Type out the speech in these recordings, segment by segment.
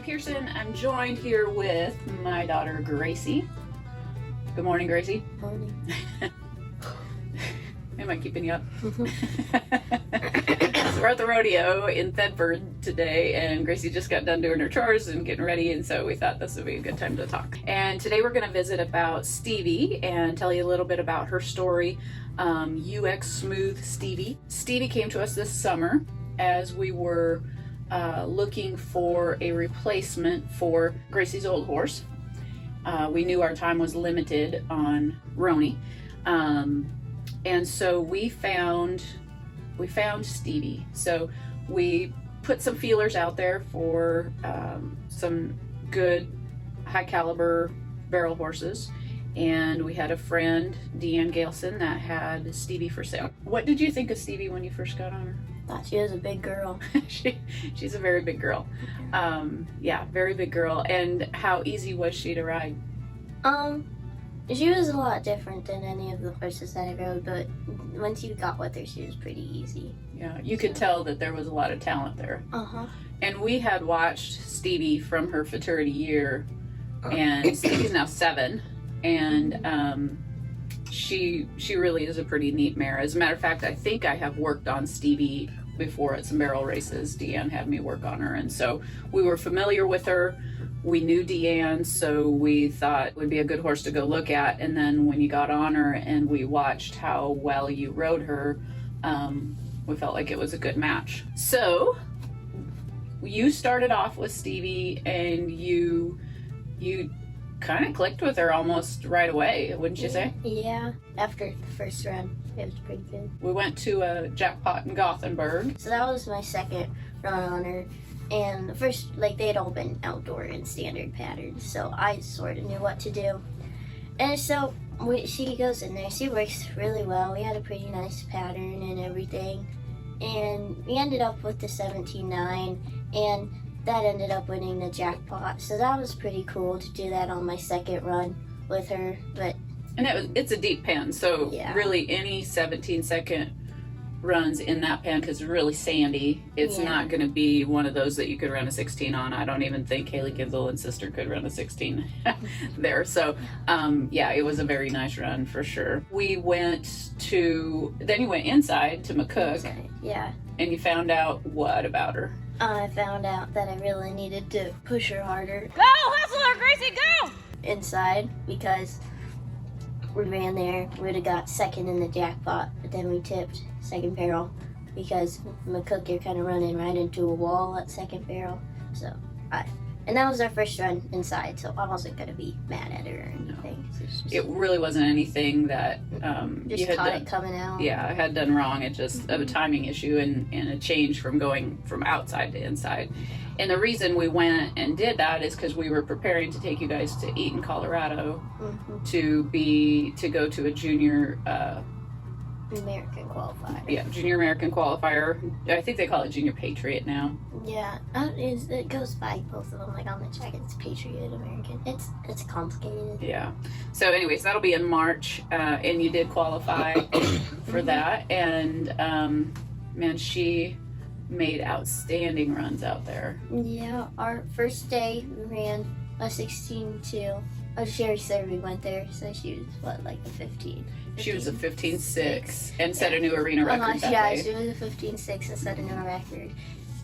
Pearson. I'm joined here with my daughter Gracie. Good morning, Gracie. Morning. Am I keeping you up? So we're at the rodeo in Thedford today, and Gracie just got done doing her chores and getting ready, and so we thought this would be a good time to talk. And today we're going to visit about Stevie and tell you a little bit about her story. UX Smooth Stevie. Stevie came to us this summer as we were looking for a replacement for Gracie's old horse. We knew our time was limited on Roni, and so we found Stevie. So we put some feelers out there for some good high caliber barrel horses, and we had a friend, Deanne Galeson, that had Stevie for sale. What did you think of Stevie when you first got on her? Thought she was a big girl. She's a very big girl. Yeah, very big girl. And how easy was she to ride? She was a lot different than any of the horses that I rode, but once you got with her, she was pretty easy. Yeah, you could tell that there was a lot of talent there. And we had watched Stevie from her futurity year, and Stevie's now 7, and she really is a pretty neat mare. As a matter of fact, I think I have worked on Stevie before at some barrel races. Deanne had me work on her, and so we were familiar with her. We knew Deanne, so we thought it would be a good horse to go look at. And then when you got on her and we watched how well you rode her, we felt like it was a good match. So you started off with Stevie, and you kind of clicked with her almost right away, wouldn't you say? Yeah, after the first run, it was pretty good. We went to a jackpot in Gothenburg. So that was my second run on her. And the first, they had all been outdoor and standard patterns, so I sort of knew what to do. And so she goes in there, she works really well. We had a pretty nice pattern and everything. And we ended up with the 17.9, and that ended up winning the jackpot. So that was pretty cool to do that on my second run with her. And it's a deep pen, so yeah. Really any 17-second runs in that pen, because it's really sandy, it's not going to be one of those that you could run a 16 on. I don't even think Haley Ginsel and sister could run a 16 there. So yeah, it was a very nice run for sure. Then you went inside to McCook. Yeah. And you found out what about her? I found out that I really needed to push her harder. Go, hustler, Gracie, go! Inside, because we ran there, we would have got second in the jackpot, but then we tipped second barrel because McCook, you're kind of running right into a wall at second barrel. And that was our first run inside, so I wasn't going to be mad at her or anything. No. It really wasn't anything that just you had caught it coming out. Yeah, I had done wrong. It's just a timing issue and a change from going from outside to inside. And the reason we went and did that is because we were preparing to take you guys to Eaton, Colorado, to go to a junior American qualifier. Yeah, junior American qualifier. I think they call it Junior Patriot now. Yeah, it goes by both of them. Like on the jacket, it's Patriot American. It's complicated. Yeah. So, anyways, that'll be in March, and you did qualify for that. And man, she made outstanding runs out there. Yeah, our first day we ran a 16.2. Sherry said we went there, so she was a 15. She was a 15.6 and set a new arena record that day. She was a 15.6 and set a new record.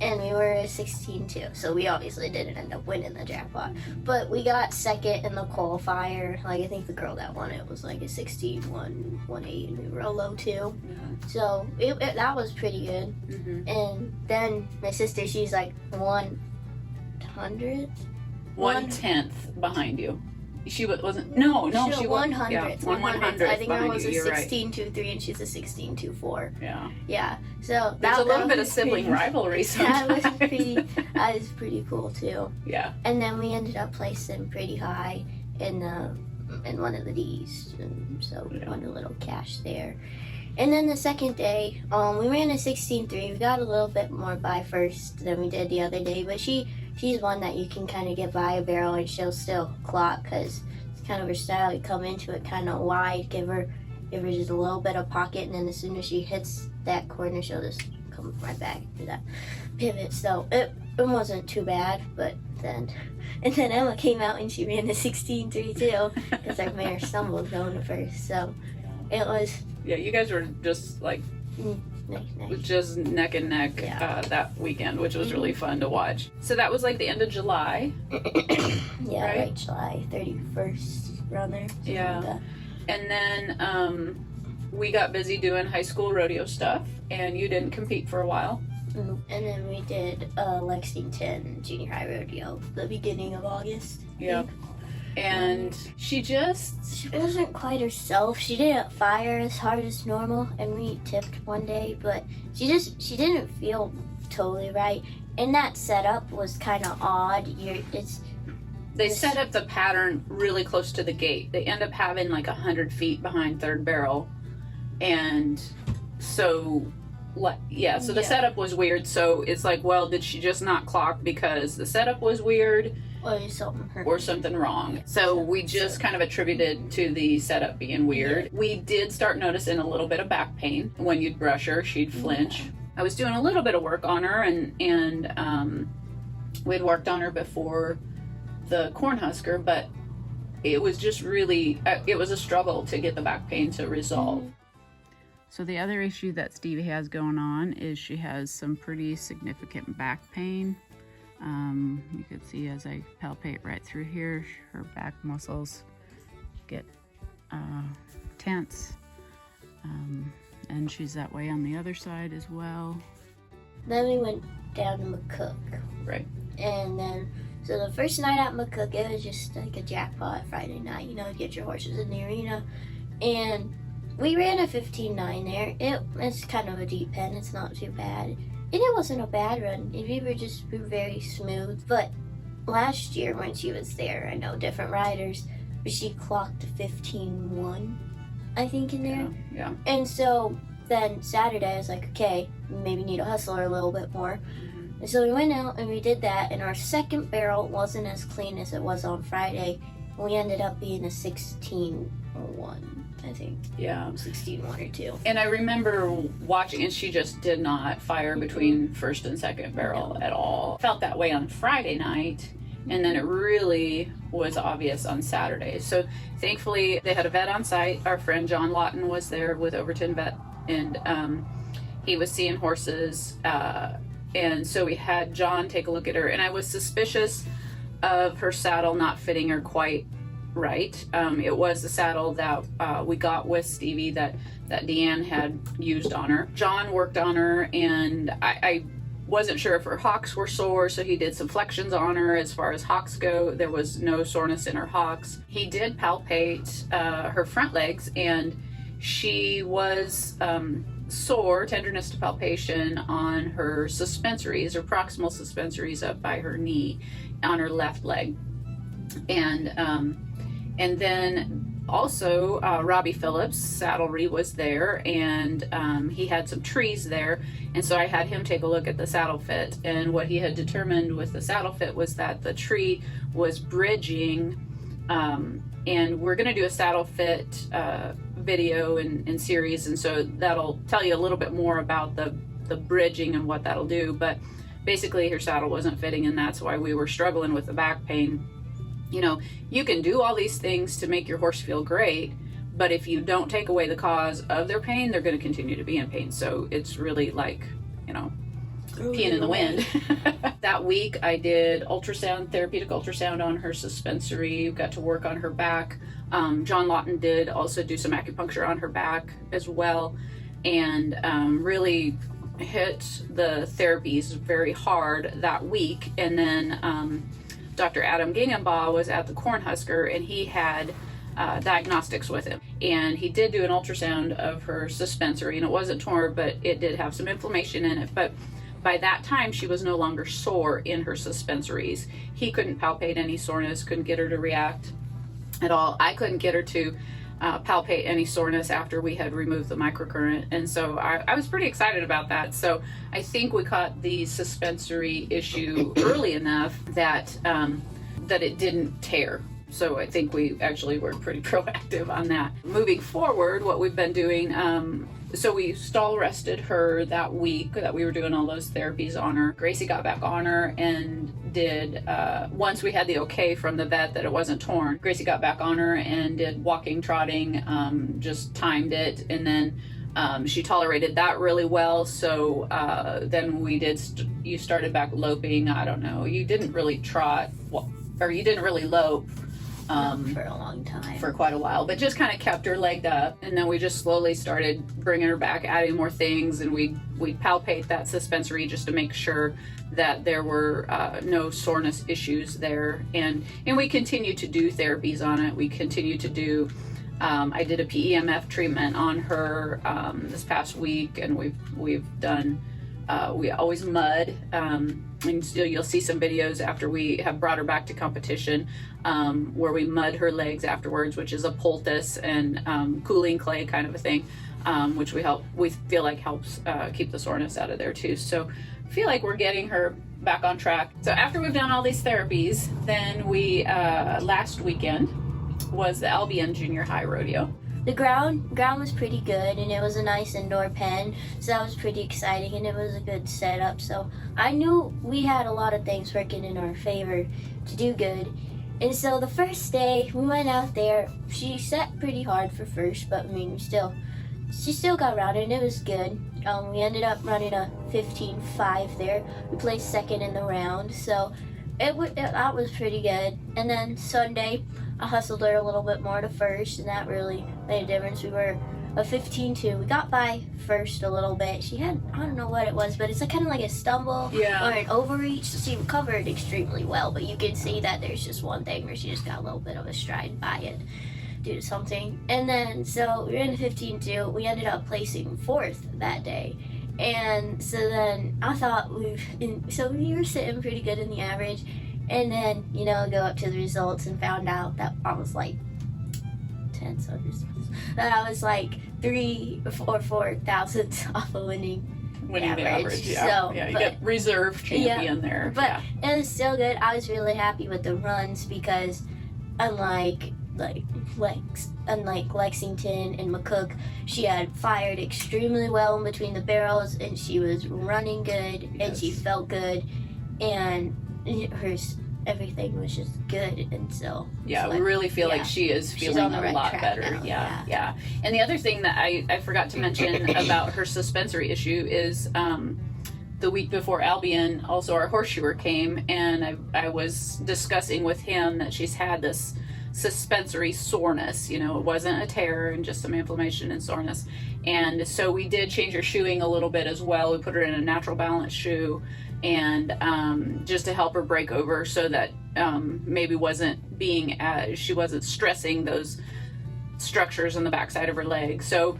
And we were a 16.2, so we obviously didn't end up winning the jackpot. But we got second in the qualifier. I think the girl that won it was a 16.118, and we were a low 2. Yeah. So that was pretty good. And then my sister, she's 1/100? 1/10 behind you. She wasn't. No, she was 100th. Yeah, 1/100th. I think I was a You're 16.23 and she's a 16.24. Yeah. Yeah. So there's a little bit of sibling rivalry sometimes. That was pretty cool too. Yeah. And then we ended up placing pretty high in one of the D's, and so we won a little cash there. And then the second day, we ran a 16.3. We got a little bit more by first than we did the other day, but she's one that you can kind of get by a barrel and she'll still clock because it's kind of her style. You come into it kind of wide, give her just a little bit of pocket, and then as soon as she hits that corner, she'll just come right back to that pivot. So it wasn't too bad, but then Emma came out and she ran a 16.3 too, because our mare stumbled going first. So it was. Yeah, you guys were just like just neck and neck that weekend, which was really fun to watch. So that was like the end of July. Yeah, right? July 31st, around there. Yeah. Like that. And then we got busy doing high school rodeo stuff, and you didn't compete for a while. And then we did Lexington Junior High Rodeo the beginning of August. Yeah. And she wasn't quite herself. She didn't fire as hard as normal, and we tipped one day, but she didn't feel totally right. And that setup was kind of odd. They set up the pattern really close to the gate. They end up having like 100 feet behind third barrel, and so the setup was weird. So it's like, well, did she just not clock because the setup was weird? Or something wrong. So we just kind of attributed to the setup being weird. We did start noticing a little bit of back pain. When you'd brush her, she'd flinch. I was doing a little bit of work on her, and we'd worked on her before the Cornhusker, but it was just really, it was a struggle to get the back pain to resolve. So the other issue that Stevie has going on is she has some pretty significant back pain. You can see as I palpate right through here, her back muscles get tense, and she's that way on the other side as well. Then we went down to McCook. Right. And then, so the first night at McCook, it was just like a jackpot Friday night, get your horses in the arena. And we ran a 15.9 there. It's kind of a deep pen, it's not too bad. And it wasn't a bad run. We were very smooth. But last year when she was there, I know different riders, but she clocked 15.1, I think, in there. Yeah. And so then Saturday I was like, okay, maybe need to hustle her a little bit more. And so we went out and we did that, and our second barrel wasn't as clean as it was on Friday. We ended up being a 16.1. I think. Yeah. 16.1 or 2. And I remember watching, and she just did not fire between first and second barrel at all. Felt that way on Friday night, and then it really was obvious on Saturday. So thankfully they had a vet on site. Our friend John Lawton was there with Overton Vet, and he was seeing horses, and so we had John take a look at her, and I was suspicious of her saddle not fitting her quite right. It was the saddle that we got with Stevie that Deanne had used on her. John worked on her, and I wasn't sure if her hocks were sore, so he did some flexions on her. As far as hocks go, there was no soreness in her hocks. He did palpate her front legs, and she was sore, tenderness to palpation on her suspensories, or proximal suspensories up by her knee on her left leg. And then also Robbie Phillips' saddlery was there, and he had some trees there, and so I had him take a look at the saddle fit, and what he had determined with the saddle fit was that the tree was bridging, and we're going to do a saddle fit video and series, and so that'll tell you a little bit more about the bridging and what that'll do. But basically her saddle wasn't fitting, and that's why we were struggling with the back pain. You can do all these things to make your horse feel great, but if you don't take away the cause of their pain, they're going to continue to be in pain. So it's really like, peeing in the wind. That week I did therapeutic ultrasound on her suspensory, got to work on her back. John Lawton did also do some acupuncture on her back as well, and really hit the therapies very hard that week. And then Dr. Adam Gingenbaugh was at the Cornhusker, and he had diagnostics with him, and he did do an ultrasound of her suspensory, and it wasn't torn, but it did have some inflammation in it. But by that time she was no longer sore in her suspensories. He couldn't palpate any soreness, couldn't get her to react at all. I couldn't get her to palpate any soreness after we had removed the microcurrent, and so I was pretty excited about that. So I think we caught the suspensory issue early enough that it didn't tear. So I think we actually were pretty proactive on that. Moving forward, what we've been doing, so we stall rested her that week that we were doing all those therapies on her. Gracie got back on her and did, once we had the okay from the vet that it wasn't torn, Gracie got back on her and did walking, trotting, just timed it, and then she tolerated that really well. So then we did, you started back loping. I don't know, you didn't really trot, or you didn't really lope. For a long time. For quite a while, but just kind of kept her legged up, and then we just slowly started bringing her back, adding more things, and we palpate that suspensory just to make sure that there were no soreness issues there, and we continue to do therapies on it. We continue to do I did a PEMF treatment on her this past week, and we've done we always mud, and still you'll see some videos after we have brought her back to competition, where we mud her legs afterwards, which is a poultice and cooling clay kind of a thing, which we feel like helps keep the soreness out of there too. So I feel like we're getting her back on track. So after we've done all these therapies, then we last weekend was the Albion Junior High Rodeo. The ground was pretty good, and it was a nice indoor pen, so that was pretty exciting, and it was a good setup. So I knew we had a lot of things working in our favor to do good. And so the first day we went out there, she set pretty hard for first, but I mean, she still got around it, and it was good. We ended up running a 15.5 there. We placed second in the round, so that was pretty good. And then Sunday, I hustled her a little bit more to first, and that really made a difference. We were a 15.2. We got by first a little bit. She had, I don't know what it was, but it's kind of like a stumble or an overreach. So she recovered extremely well, but you can see that there's just one thing where she just got a little bit of a stride by it due to something. And then, so we were in the 15.2. We ended up placing fourth that day. And so then I thought so we were sitting pretty good in the average. And then, go up to the results and found out that I was like 10 results. That I was like 3 or 4 thousandths off of winning the average. Yeah. So, you get reserve champion there. But it was still good. I was really happy with the runs because unlike Lexington and McCook, she had fired extremely well in between the barrels, and she was running good, and she felt good, and everything was just good. And so we really feel like she is feeling a lot better now. Yeah. And the other thing that I forgot to mention about her suspensory issue is the week before Albion, also our horseshoer came, and I was discussing with him that she's had this suspensory soreness. It wasn't a tear, and just some inflammation and soreness. And so we did change her shoeing a little bit as well. We put her in a natural balance shoe, and just to help her break over, so that maybe she wasn't stressing those structures on the backside of her leg. So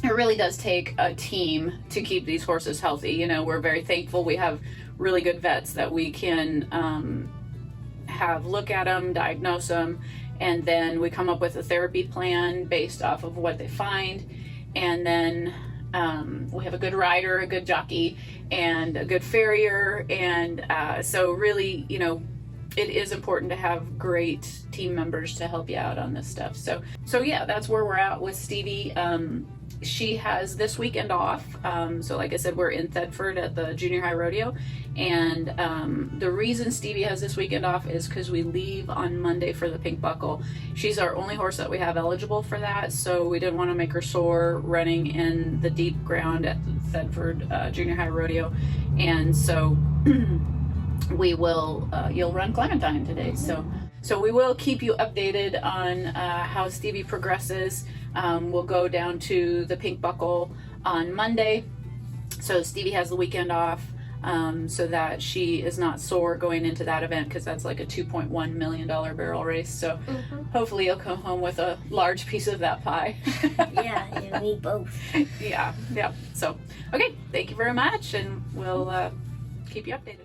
it really does take a team to keep these horses healthy. We're very thankful we have really good vets that we can have look at them, diagnose them, and then we come up with a therapy plan based off of what they find. And then we have a good rider, a good jockey, and a good farrier. And so really, it is important to have great team members to help you out on this stuff. So yeah, that's where we're at with Stevie. She has this weekend off. So like I said, we're in Thetford at the Junior High Rodeo. And the reason Stevie has this weekend off is because we leave on Monday for the Pink Buckle. She's our only horse that we have eligible for that. So we didn't want to make her sore running in the deep ground at the Thetford Junior High Rodeo. And so we will, you'll run Clementine today. So we will keep you updated on how Stevie progresses. We'll go down to the Pink Buckle on Monday. So Stevie has the weekend off, so that she is not sore going into that event, because that's like a $2.1 million barrel race. So hopefully you'll come home with a large piece of that pie. Yeah, me both. Yeah. So, okay, thank you very much, and we'll keep you updated.